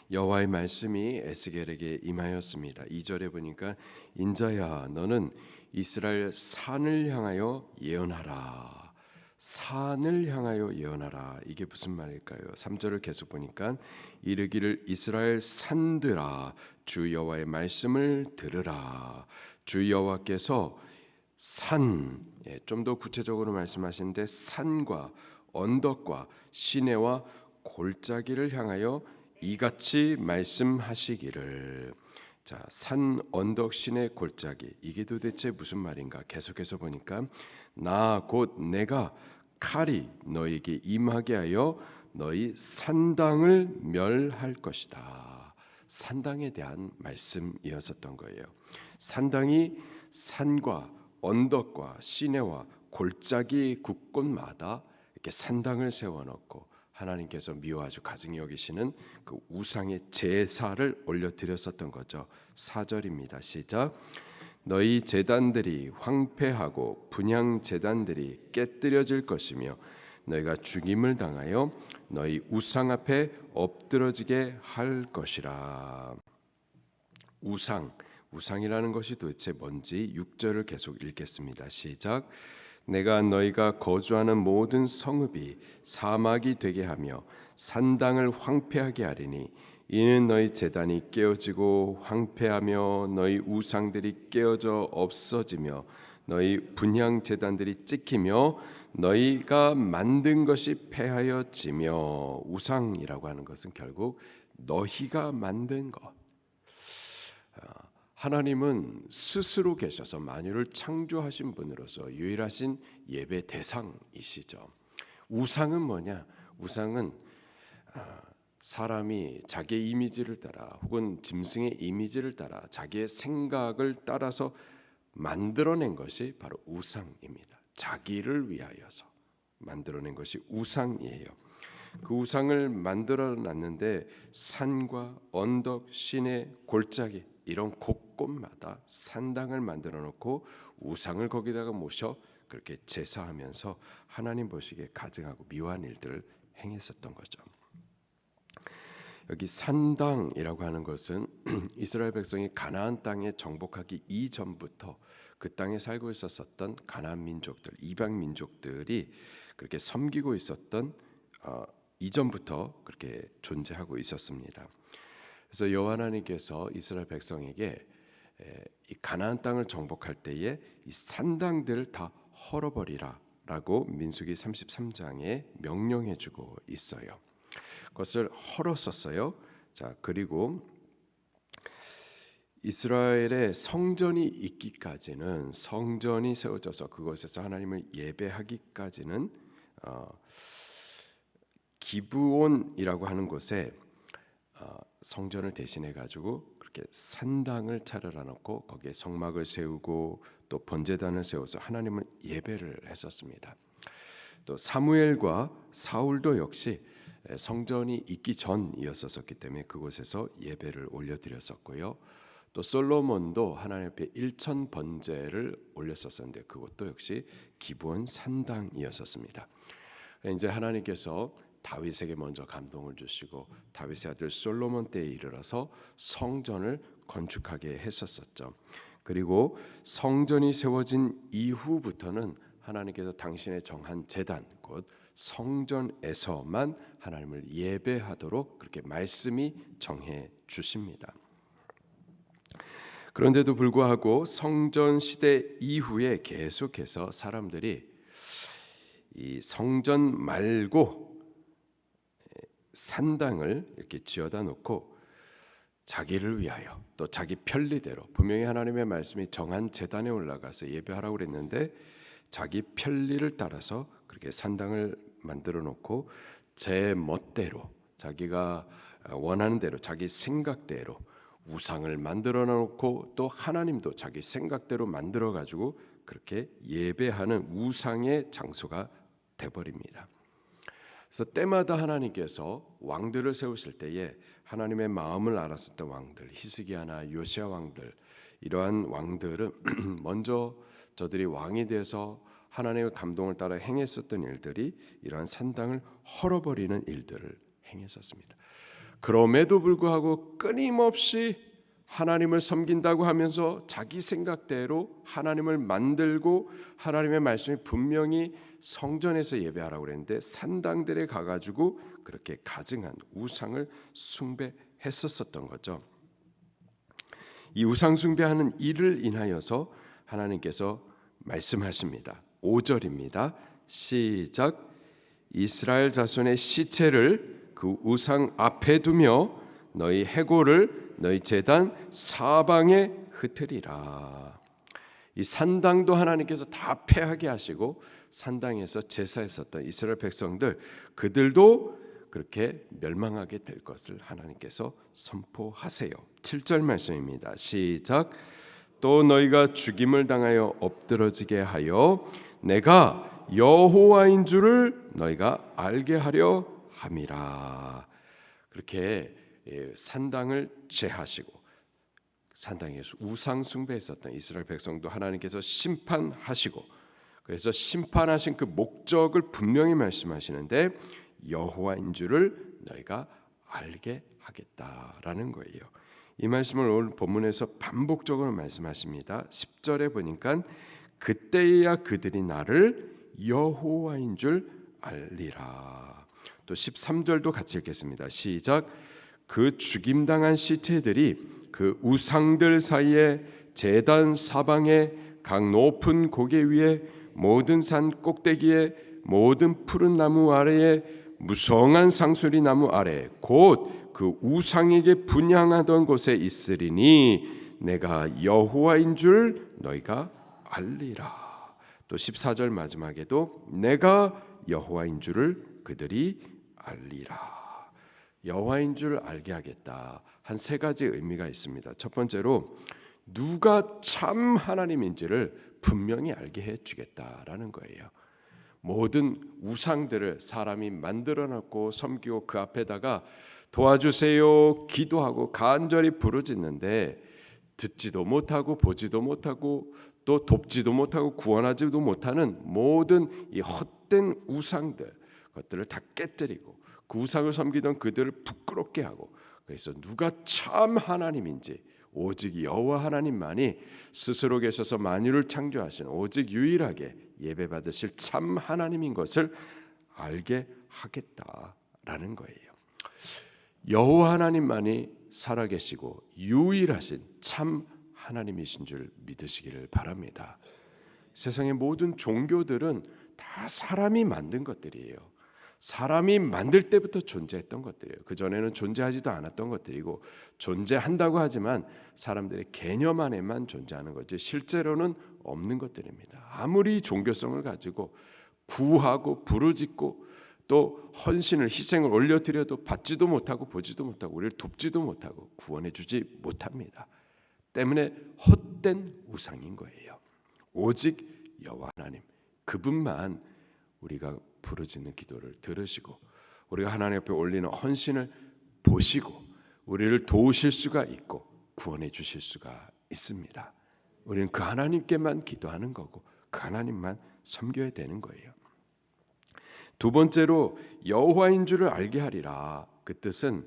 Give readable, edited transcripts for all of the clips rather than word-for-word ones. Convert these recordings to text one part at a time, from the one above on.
여호와의 말씀이 에스겔에게 임하였습니다. 2절에 보니까 인자야 너는 이스라엘 산을 향하여 예언하라. 산을 향하여 예언하라. 이게 무슨 말일까요? 3절을 계속 보니까 이르기를 이스라엘 산들아 주 여호와의 말씀을 들으라. 주 여호와께서 산, 좀 더 구체적으로 말씀하시는데 산과 언덕과 시내와 골짜기를 향하여 이같이 말씀하시기를. 자, 산, 언덕, 시내, 골짜기, 이게 도대체 무슨 말인가? 계속해서 보니까 나 곧 내가 칼이 너에게 임하게 하여 너희 산당을 멸할 것이다. 산당에 대한 말씀이었었던 거예요. 산당이 산과 언덕과 시내와 골짜기 곳곳마다 이렇게 산당을 세워놓고 하나님께서 미워하시고 가증히 여기시는 그 우상의 제사를 올려드렸었던 거죠. 4절입니다. 시작. 너희 제단들이 황폐하고 분향 제단들이 깨뜨려질 것이며 너희가 죽임을 당하여 너희 우상 앞에 엎드러지게 할 것이라. 우상이라는 것이 도대체 뭔지 6절을 계속 읽겠습니다. 시작. 내가 너희가 거주하는 모든 성읍이 사막이 되게 하며 산당을 황폐하게 하리니 이는 너희 제단이 깨어지고 황폐하며 너희 우상들이 깨어져 없어지며 너희 분향 제단들이 찍히며 너희가 만든 것이 폐하여지며. 우상이라고 하는 것은 결국 너희가 만든 것. 하나님은 스스로 계셔서 만유를 창조하신 분으로서 유일하신 예배 대상이시죠. 우상은 뭐냐? 우상은 사람이 자기의 이미지를 따라 혹은 짐승의 이미지를 따라 자기의 생각을 따라서 만들어낸 것이 바로 우상입니다. 자기를 위하여서 만들어낸 것이 우상이에요. 그 우상을 만들어 놨는데 산과 언덕, 시내, 골짜기 이런 곳곳마다 산당을 만들어 놓고 우상을 거기다가 모셔 그렇게 제사하면서 하나님 보시기에 가증하고 미워한 일들을 행했었던 거죠. 여기 산당이라고 하는 것은 이스라엘 백성이 가나안 땅에 정복하기 이전부터 그 땅에 살고 있었던 가나안 민족들, 이방 민족들이 그렇게 섬기고 있었던 이전부터 그렇게 존재하고 있었습니다. 그래서 여호와 하나님께서 이스라엘 백성에게 이 가나안 땅을 정복할 때에 이 산당들을 다 헐어버리라라고 민수기 33장에 명령해주고 있어요. 그것을 헐었었어요. 자, 그리고 이스라엘의 성전이 있기까지는, 성전이 세워져서 그곳에서 하나님을 예배하기까지는 기브온이라고 하는 곳에 성전을 대신해 가지고 그렇게 산당을 차려라 놓고 거기에 성막을 세우고 또 번제단을 세워서 하나님을 예배를 했었습니다. 또 사무엘과 사울도 역시 성전이 있기 전이었었기 때문에 그곳에서 예배를 올려드렸었고요. 또 솔로몬도 하나님 앞에 일천 번제를 올렸었는데 그것도 역시 기브온 산당이었었습니다. 이제 하나님께서 다윗에게 먼저 감동을 주시고 다윗의 아들 솔로몬 때에 이르러서 성전을 건축하게 했었었죠. 그리고 성전이 세워진 이후부터는 하나님께서 당신의 정한 제단 곧 성전에서만 하나님을 예배하도록 그렇게 말씀이 정해 주십니다. 그런데도 불구하고 성전 시대 이후에 계속해서 사람들이 이 성전 말고 산당을 이렇게 지어다 놓고 자기를 위하여 또 자기 편리대로, 분명히 하나님의 말씀이 정한 제단에 올라가서 예배하라고 그랬는데 자기 편리를 따라서 그렇게 산당을 만들어 놓고 제 멋대로 자기가 원하는 대로 자기 생각대로 우상을 만들어 놓고 또 하나님도 자기 생각대로 만들어 가지고 그렇게 예배하는 우상의 장소가 돼버립니다. 그래서 때마다 하나님께서 왕들을 세우실 때에 하나님의 마음을 알았었던 왕들, 히스기야나 요시야 왕들, 이러한 왕들은 먼저 저들이 왕이 돼서 하나님의 감동을 따라 행했었던 일들이 이러한 산당을 헐어버리는 일들을 행했었습니다. 그럼에도 불구하고 끊임없이 하나님을 섬긴다고 하면서 자기 생각대로 하나님을 만들고 하나님의 말씀이 분명히 성전에서 예배하라고 그랬는데 산당들에 가가지고 그렇게 가증한 우상을 숭배했었던 거죠. 이 우상 숭배하는 일을 인하여서 하나님께서 말씀하십니다. 5절입니다. 시작. 이스라엘 자손의 시체를 그 우상 앞에 두며 너희 해골을 너희 제단 사방에 흩으리라. 이 산당도 하나님께서 다 폐하게 하시고 산당에서 제사했었던 이스라엘 백성들 그들도 그렇게 멸망하게 될 것을 하나님께서 선포하세요. 7절 말씀입니다. 시작. 또 너희가 죽임을 당하여 엎드러지게 하여 내가 여호와인 줄을 너희가 알게 하려 함이라. 그렇게 산당을 제하시고 산당에서 우상 숭배했었던 이스라엘 백성도 하나님께서 심판하시고, 그래서 심판하신 그 목적을 분명히 말씀하시는데 여호와인 줄을 너희가 알게 하겠다라는 거예요. 이 말씀을 오늘 본문에서 반복적으로 말씀하십니다. 10절에 보니까 그때야 그들이 나를 여호와인 줄 알리라. 또 13절도 같이 읽겠습니다. 시작. 그 죽임당한 시체들이 그 우상들 사이에 제단 사방에 각 높은 고개 위에 모든 산 꼭대기에 모든 푸른 나무 아래에 무성한 상수리 나무 아래 곧 그 우상에게 분향하던 곳에 있으리니 내가 여호와인 줄 너희가 알리라. 또 14절 마지막에도 내가 여호와인 줄을 그들이 알리라. 여호와인 줄 알게 하겠다. 한 세 가지 의미가 있습니다. 첫 번째로 누가 참 하나님인지를 분명히 알게 해주겠다라는 거예요. 모든 우상들을 사람이 만들어놨고 섬기고 그 앞에다가 도와주세요 기도하고 간절히 부르짖는데 듣지도 못하고 보지도 못하고 또 돕지도 못하고 구원하지도 못하는 모든 이 헛된 우상들 것들을 다 깨뜨리고 그 우상을 섬기던 그들을 부끄럽게 하고, 그래서 누가 참 하나님인지 오직 여호와 하나님만이 스스로 계셔서 만유를 창조하신 오직 유일하게 예배받으실 참 하나님인 것을 알게 하겠다라는 거예요. 여호와 하나님만이 살아계시고 유일하신 참 하나님이신 줄 믿으시기를 바랍니다. 세상의 모든 종교들은 다 사람이 만든 것들이에요. 사람이 만들 때부터 존재했던 것들이에요. 그전에는 존재하지도 않았던 것들이고 존재한다고 하지만 사람들의 개념 안에만 존재하는 거지 실제로는 없는 것들입니다. 아무리 종교성을 가지고 구하고 부르짖고 또 헌신을 희생을 올려드려도 받지도 못하고 보지도 못하고 우리를 돕지도 못하고 구원해주지 못합니다. 때문에 헛된 우상인 거예요. 오직 여호와 하나님 그분만 우리가 부르짖는 기도를 들으시고 우리가 하나님 앞에 올리는 헌신을 보시고 우리를 도우실 수가 있고 구원해 주실 수가 있습니다. 우리는 그 하나님께만 기도하는 거고 그 하나님만 섬겨야 되는 거예요. 두 번째로 여호와인 줄을 알게 하리라. 그 뜻은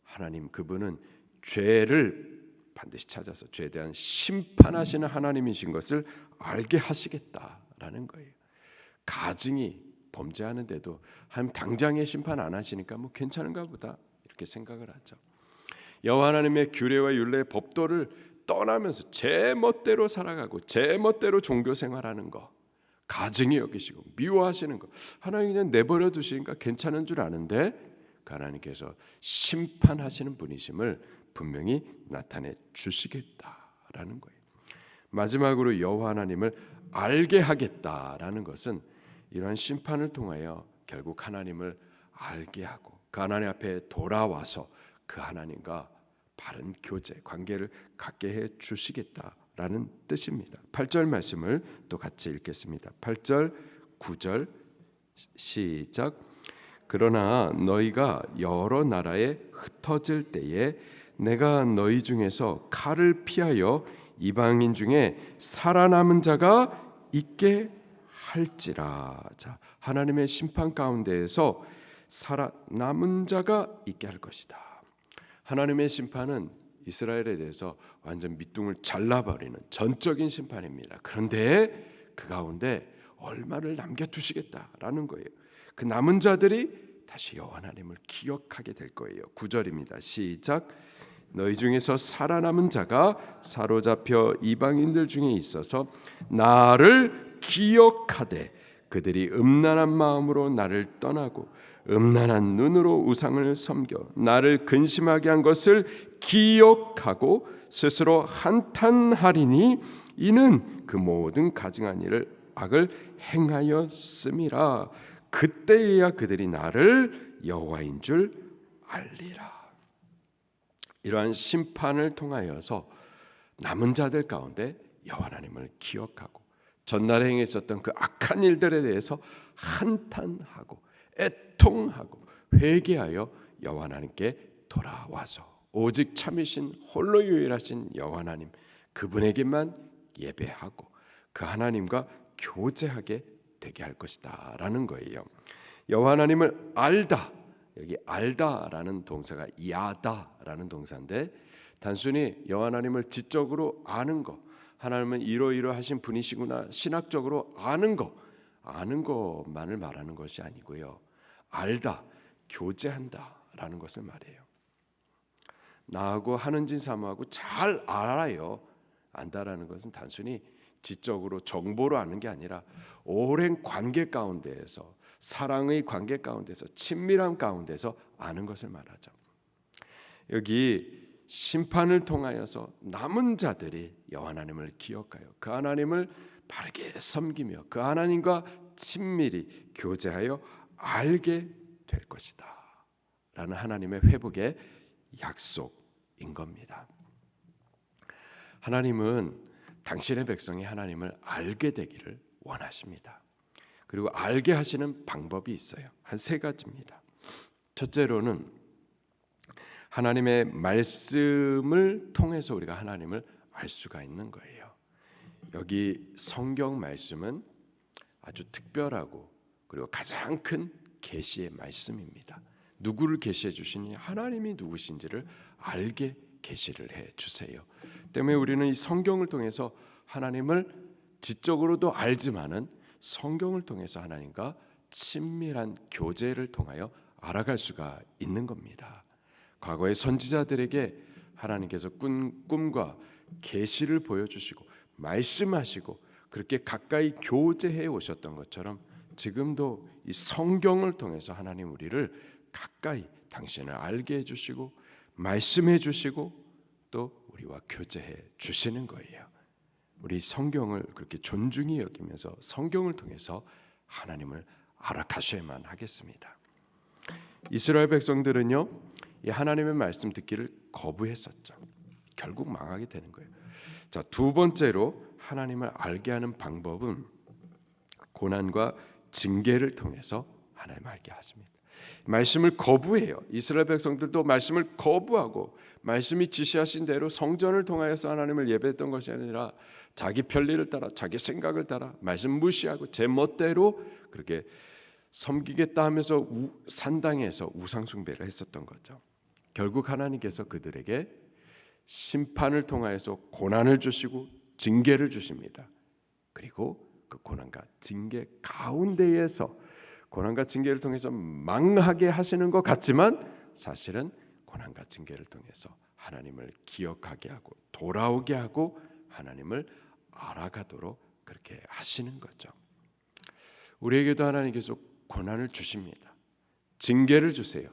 하나님 그분은 죄를 반드시 찾아서 죄에 대한 심판하시는 하나님이신 것을 알게 하시겠다라는 거예요. 가증이 범죄하는데도 하나님 당장에 심판 안 하시니까 뭐 괜찮은가 보다 이렇게 생각을 하죠. 여호와 하나님의 규례와 율례 법도를 떠나면서 제 멋대로 살아가고 제 멋대로 종교 생활하는 거 가증히 여기시고 미워하시는 거 하나님 그냥 내버려 두시니까 괜찮은 줄 아는데 그 하나님께서 심판하시는 분이심을 분명히 나타내 주시겠다라는 거예요. 마지막으로 여호와 하나님을 알게 하겠다라는 것은 이러한 심판을 통하여 결국 하나님을 알게 하고 그 하나님 앞에 돌아와서 그 하나님과 바른 교제, 관계를 갖게 해 주시겠다라는 뜻입니다. 8절 말씀을 또 같이 읽겠습니다. 8절, 9절 시작. 그러나 너희가 여러 나라에 흩어질 때에 내가 너희 중에서 칼을 피하여 이방인 중에 살아남은 자가 있게 할지라. 자, 하나님의 심판 가운데에서 살아남은 자가 있게 할 것이다. 하나님의 심판은 이스라엘에 대해서 완전 밑둥을 잘라버리는 전적인 심판입니다. 그런데 그 가운데 얼마를 남겨두시겠다라는 거예요. 그 남은 자들이 다시 여호와 하나님을 기억하게 될 거예요. 9절입니다. 시작. 너희 중에서 살아남은 자가 사로잡혀 이방인들 중에 있어서 나를 기억하되 그들이 음란한 마음으로 나를 떠나고 음란한 눈으로 우상을 섬겨 나를 근심하게 한 것을 기억하고 스스로 한탄하리니 이는 그 모든 가증한 일을 악을 행하였음이라. 그때에야 그들이 나를 여호와인 줄 알리라. 이러한 심판을 통하여서 남은 자들 가운데 여호와 하나님을 기억하고 전날에 행했었던 그 악한 일들에 대해서 한탄하고 애통하고 회개하여 여호와 하나님께 돌아와서 오직 참이신 홀로 유일하신 여호와 하나님 그분에게만 예배하고 그 하나님과 교제하게 되게 할 것이다 라는 거예요. 여호와 하나님을 알다, 여기 알다라는 동사가 야다라는 동사인데 단순히 여호와 하나님을 지적으로 아는 것, 하나님은 이러이러하신 분이시구나 신학적으로 아는 것만을 말하는 것이 아니고요. 알다, 교제한다라는 것을 말해요. 나하고 하는진 사모하고 잘 알아요. 안다라는 것은 단순히 지적으로 정보로 아는 게 아니라 오랜 관계 가운데에서 사랑의 관계 가운데서 친밀함 가운데서 아는 것을 말하죠. 여기 심판을 통하여서 남은 자들이 여호와 하나님을 기억하여 그 하나님을 바르게 섬기며 그 하나님과 친밀히 교제하여 알게 될 것이다 라는 하나님의 회복의 약속인 겁니다. 하나님은 당신의 백성이 하나님을 알게 되기를 원하십니다. 그리고 알게 하시는 방법이 있어요. 한 세 가지입니다. 첫째로는 하나님의 말씀을 통해서 우리가 하나님을 알 수가 있는 거예요. 여기 성경 말씀은 아주 특별하고 그리고 가장 큰 계시의 말씀입니다. 누구를 계시해 주시니 하나님이 누구신지를 알게 계시를 해 주세요. 때문에 우리는 이 성경을 통해서 하나님을 지적으로도 알지만은 성경을 통해서 하나님과 친밀한 교제를 통하여 알아갈 수가 있는 겁니다. 과거의 선지자들에게 하나님께서 꿈과 계시를 보여주시고 말씀하시고 그렇게 가까이 교제해 오셨던 것처럼 지금도 이 성경을 통해서 하나님 우리를 가까이 당신을 알게 해주시고 말씀해 주시고 또 우리와 교제해 주시는 거예요. 우리 성경을 그렇게 존중히 여기면서 성경을 통해서 하나님을 알아가셔야만 하겠습니다. 이스라엘 백성들은요, 이 하나님의 말씀 듣기를 거부했었죠. 결국 망하게 되는 거예요. 자, 두 번째로 하나님을 알게 하는 방법은 고난과 징계를 통해서 하나님을 알게 하십니다. 말씀을 거부해요. 이스라엘 백성들도 말씀을 거부하고 말씀이 지시하신 대로 성전을 통하여서 하나님을 예배했던 것이 아니라 자기 편리를 따라 자기 생각을 따라 말씀 무시하고 제 멋대로 그렇게 섬기겠다 하면서 산당에서 우상 숭배를 했었던 거죠. 결국 하나님께서 그들에게 심판을 통하여서 고난을 주시고 징계를 주십니다. 그리고 그 고난과 징계 가운데에서 고난과 징계를 통해서 망하게 하시는 것 같지만 사실은 고난과 징계를 통해서 하나님을 기억하게 하고 돌아오게 하고 하나님을 알아가도록 그렇게 하시는 거죠. 우리에게도 하나님께서 고난을 주십니다. 징계를 주세요.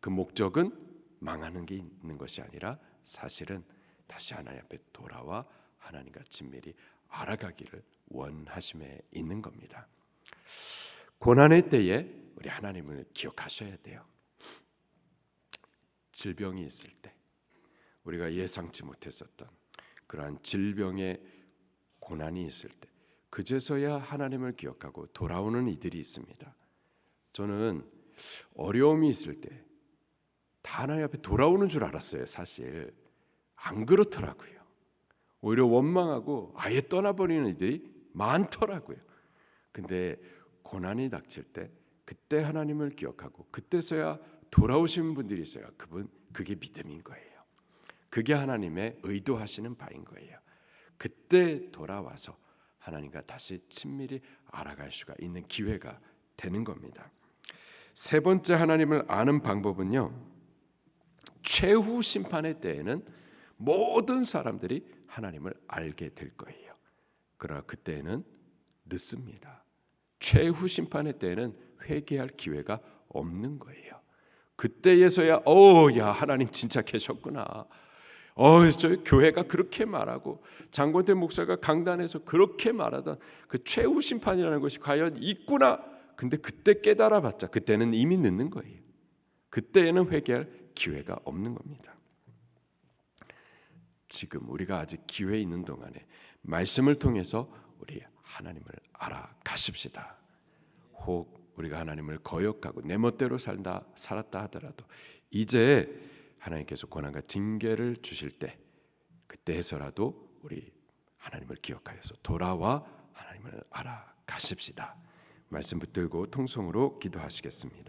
그 목적은 망하는 게 있는 것이 아니라 사실은 다시 하나님 앞에 돌아와 하나님과 친밀히 알아가기를 원하심에 있는 겁니다. 고난의 때에 우리 하나님을 기억하셔야 돼요. 질병이 있을 때 우리가 예상치 못했었던 그러한 질병의 고난이 있을 때 그제서야 하나님을 기억하고 돌아오는 이들이 있습니다. 저는 어려움이 있을 때 다 하나님 앞에 돌아오는 줄 알았어요. 사실 안 그렇더라고요. 오히려 원망하고 아예 떠나버리는 이들이 많더라고요. 근데 고난이 닥칠 때 그때 하나님을 기억하고 그때서야 돌아오시는 분들이 있어요. 그분 그게 믿음인 거예요. 그게 하나님의 의도하시는 바인 거예요. 그때 돌아와서 하나님과 다시 친밀히 알아갈 수가 있는 기회가 되는 겁니다. 세 번째 하나님을 아는 방법은요, 최후 심판의 때에는 모든 사람들이 하나님을 알게 될 거예요. 그러나 그때는 늦습니다. 최후 심판의 때에는 회개할 기회가 없는 거예요. 그때에서야 야 하나님 진짜 계셨구나. 저 교회가 그렇게 말하고 장권태 목사가 강단에서 그렇게 말하던 그 최후 심판이라는 것이 과연 있구나. 근데 그때 깨달아봤자 그때는 이미 늦는 거예요. 그때에는 회개할 기회가 없는 겁니다. 지금 우리가 아직 기회 있는 동안에 말씀을 통해서 우리 하나님을 알아가십시다. 혹 우리가 하나님을 거역하고 내 멋대로 살았다 하더라도 이제 하나님께서 고난과 징계를 주실 때 그때 해서라도 우리 하나님을 기억하여서 돌아와 하나님을 알아가십시다. 말씀 붙들고 통성으로 기도하시겠습니다.